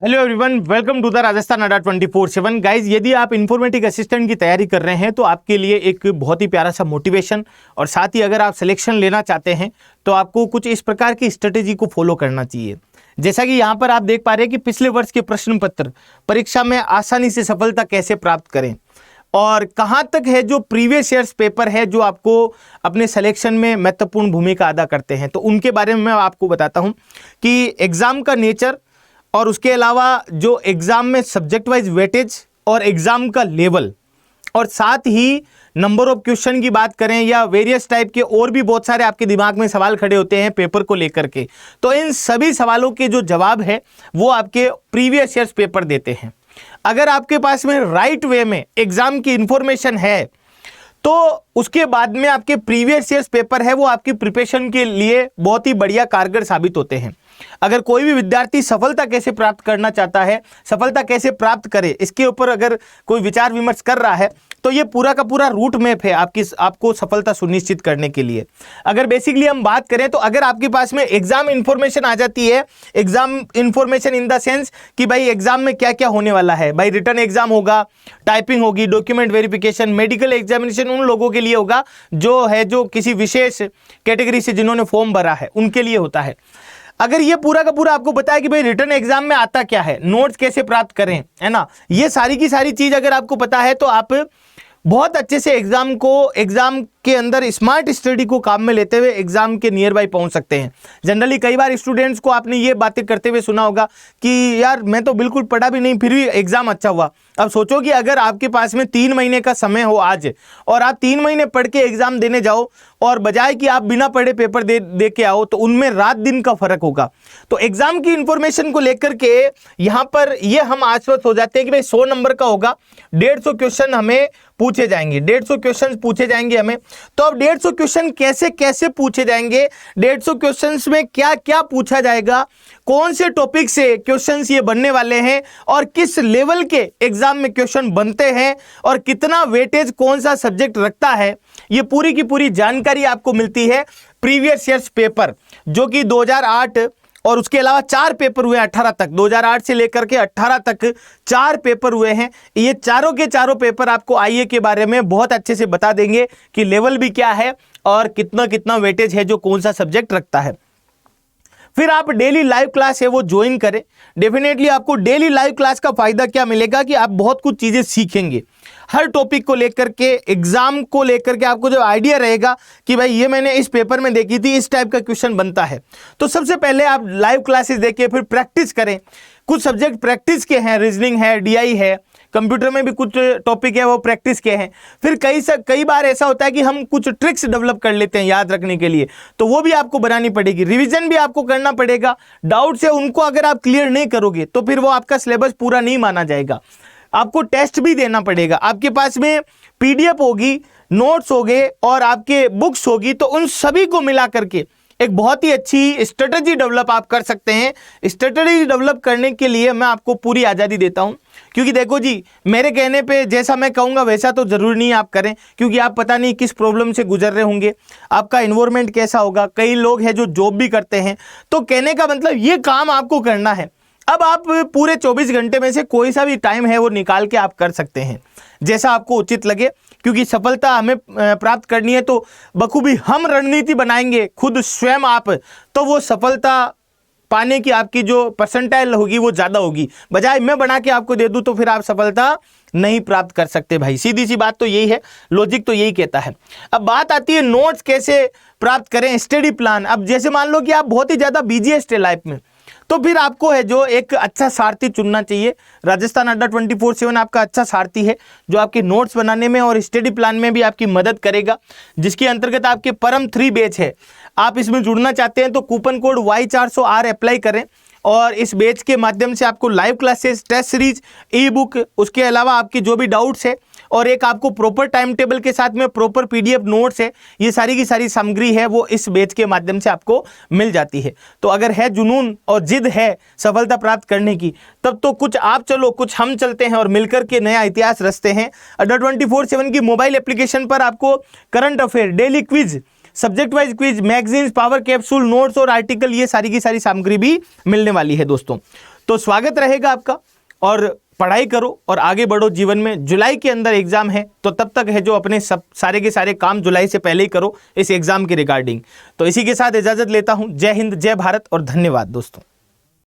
Hello everyone, welcome to the Rajasthan Adda 24/7। Guys, यदि आप informatic assistant की तैयारी कर रहे हैं तो आपके लिए एक बहुत ही प्यारा सा मोटिवेशन, और साथ ही अगर आप सिलेक्शन लेना चाहते हैं तो आपको कुछ इस प्रकार की स्ट्रेटेजी को फॉलो करना चाहिए। जैसा कि यहाँ पर आप देख पा रहे हैं कि पिछले वर्ष के प्रश्न पत्र परीक्षा में आसानी से सफलता कैसे प्राप्त करें और कहाँ तक है जो प्रीवियस ईयर्स पेपर है जो आपको अपने सिलेक्शन में महत्वपूर्ण भूमिका अदा करते हैं, तो उनके बारे में मैं आपको बताता हूँ कि एग्जाम का नेचर और उसके अलावा जो एग्जाम में सब्जेक्ट वाइज वेटेज और एग्जाम का लेवल, और साथ ही नंबर ऑफ क्वेश्चन की बात करें या वेरियस टाइप के और भी बहुत सारे आपके दिमाग में सवाल खड़े होते हैं पेपर को लेकर के, तो इन सभी सवालों के जो जवाब है वो आपके प्रीवियस ईयर्स पेपर देते हैं। अगर आपके पास में राइट वे में एग्जाम की इंफॉर्मेशन है तो उसके बाद में आपके प्रीवियस ईयर्स पेपर है वो आपकी प्रिपरेशन के लिए बहुत ही बढ़िया कारगर साबित होते हैं। अगर कोई भी विद्यार्थी सफलता कैसे प्राप्त करना चाहता है, सफलता कैसे प्राप्त करे, इसके ऊपर अगर कोई विचार विमर्श कर रहा है तो ये पूरा का पूरा रूट मैप है आपको सफलता सुनिश्चित करने के लिए। अगर बेसिकली हम बात करें तो अगर आपके पास में एग्जाम इंफॉर्मेशन आ जाती है, exam information in the sense कि भाई एग्जाम में क्या क्या होने वाला है, भाई रिटन एग्जाम होगा, टाइपिंग होगी, डॉक्यूमेंट वेरिफिकेशन, मेडिकल एग्जामिनेशन उन लोगों के लिए होगा जो किसी विशेष कैटेगरी से जिन्होंने फॉर्म भरा है उनके लिए होता है। अगर ये पूरा का पूरा आपको बताया कि भाई रिटर्न एग्जाम में आता क्या है, नोट्स कैसे प्राप्त करें, है ना, ये सारी की सारी चीज अगर आपको पता है तो आप बहुत अच्छे से एग्जाम के अंदर स्मार्ट स्टडी को काम में लेते हुए एग्जाम के नियर बाई पहुंच सकते हैं। जनरली कई बार स्टूडेंट्स को आपने ये बातें करते हुए सुना होगा कि यार मैं तो बिल्कुल पढ़ा भी नहीं फिर भी एग्जाम अच्छा हुआ। अब सोचो कि अगर आपके पास में 3 महीने का समय हो आज और आप 3 महीने पढ़ के एग्जाम देने जाओ और बजाय कि आप बिना पढ़े पेपर दे के आओ तो उनमें रात दिन का फर्क होगा। तो एग्जाम की इंफॉर्मेशन को लेकर के यहाँ पर ये हम आश्वस्त हो जाते हैं कि भाई 100 नंबर का होगा, 150 क्वेश्चन हमें पूछे जाएंगे, 150 क्वेश्चन पूछे जाएंगे हमें। तो अब 150 क्वेश्चन कैसे कैसे पूछे जाएंगे, 150 क्वेश्चंस में क्या क्या पूछा जाएगा, कौन से टॉपिक से क्वेश्चंस ये बनने वाले हैं और किस लेवल के एग्जाम में क्वेश्चन बनते हैं और कितना वेटेज कौन सा सब्जेक्ट रखता है, ये पूरी की पूरी जानकारी आपको मिलती है प्रीवियस ईयर्स पेपर, जो कि 2008 और उसके अलावा 4 पेपर हुए 18 तक, 2008 से लेकर के 18 तक 4 पेपर हुए हैं। ये चारों के चारों पेपर आपको आईए के बारे में बहुत अच्छे से बता देंगे कि लेवल भी क्या है और कितना कितना वेटेज है जो कौन सा सब्जेक्ट रखता है। फिर आप डेली लाइव क्लास है वो ज्वाइन करें। डेफिनेटली आपको डेली लाइव क्लास का फायदा क्या मिलेगा कि आप बहुत कुछ चीजें सीखेंगे हर टॉपिक को लेकर के, एग्जाम को लेकर के आपको जो आइडिया रहेगा कि भाई ये मैंने इस पेपर में देखी थी, इस टाइप का क्वेश्चन बनता है। तो सबसे पहले आप लाइव क्लासेस देखिए, फिर प्रैक्टिस करें। कुछ सब्जेक्ट प्रैक्टिस के हैं, रीजनिंग है, डीआई है, कंप्यूटर में भी कुछ टॉपिक है वो प्रैक्टिस के हैं। फिर कई बार ऐसा होता है कि हम कुछ ट्रिक्स डेवलप कर लेते हैं याद रखने के लिए, तो वो भी आपको बनानी पड़ेगी। रिवीजन भी आपको करना पड़ेगा। डाउट्स है उनको अगर आप क्लियर नहीं करोगे तो फिर वो आपका सिलेबस पूरा नहीं माना जाएगा। आपको टेस्ट भी देना पड़ेगा। आपके पास में पीडीएफ होगी, नोट्स होंगे और आपके बुक्स होगी, तो उन सभी को मिला करके एक बहुत ही अच्छी स्ट्रेटजी डेवलप आप कर सकते हैं। स्ट्रेटजी डेवलप करने के लिए मैं आपको पूरी आज़ादी देता हूं, क्योंकि देखो जी, मेरे कहने पे जैसा मैं कहूँगा वैसा तो ज़रूरी नहीं आप करें, क्योंकि आप पता नहीं किस प्रॉब्लम से गुजर रहे होंगे, आपका इन्वायरमेंट कैसा होगा। कई लोग हैं जो जॉब भी करते हैं, तो कहने का मतलब ये काम आपको करना है। अब आप पूरे 24 घंटे में से कोई सा भी टाइम है वो निकाल के आप कर सकते हैं जैसा आपको उचित लगे, क्योंकि सफलता हमें प्राप्त करनी है तो बखूबी हम रणनीति बनाएंगे खुद स्वयं आप, तो वो सफलता पाने की आपकी जो परसेंटाइल होगी वो ज़्यादा होगी। बजाय मैं बना के आपको दे दूं तो फिर आप सफलता नहीं प्राप्त कर सकते भाई। सीधी सी बात तो यही है, लॉजिक तो यही कहता है। अब बात आती है नोट्स कैसे प्राप्त करें, स्टडी प्लान। अब जैसे मान लो कि आप बहुत ही ज़्यादा बिजी है लाइफ में, तो फिर आपको है जो एक अच्छा सारथी चुनना चाहिए। राजस्थान अड्डा 24/7 आपका अच्छा सारथी है जो आपके नोट्स बनाने में और स्टडी प्लान में भी आपकी मदद करेगा, जिसके अंतर्गत आपके परम 3 बैच है। आप इसमें जुड़ना चाहते हैं तो कूपन कोड Y400R अप्लाई करें और इस बैच के माध्यम से आपको live classes, test series, e book, उसके अलावा आपकी जो भी डाउट्स है और एक आपको प्रॉपर टाइम टेबल के साथ में प्रॉपर पीडीएफ नोट्स है, ये सारी की सारी सामग्री है वो इस बैच के माध्यम से आपको मिल जाती है। तो अगर है जुनून और जिद है सफलता प्राप्त करने की, तब तो कुछ आप चलो कुछ हम चलते हैं और मिलकर के नया इतिहास रचते हैं। अड्डा 24/7 की मोबाइल एप्लीकेशन पर आपको current affair, daily quiz, subject wise quiz, magazines, power capsule, notes और आर्टिकल, ये सारी की सारी सामग्री भी मिलने वाली है दोस्तों। तो स्वागत रहेगा आपका, और पढ़ाई करो और आगे बढ़ो जीवन में। जुलाई के अंदर एग्जाम है, तो तब तक है जो अपने सब सारे के सारे काम जुलाई से पहले ही करो इस एग्जाम के रिगार्डिंग। तो इसी के साथ इजाजत लेता हूं। जय हिंद, जय भारत और धन्यवाद दोस्तों।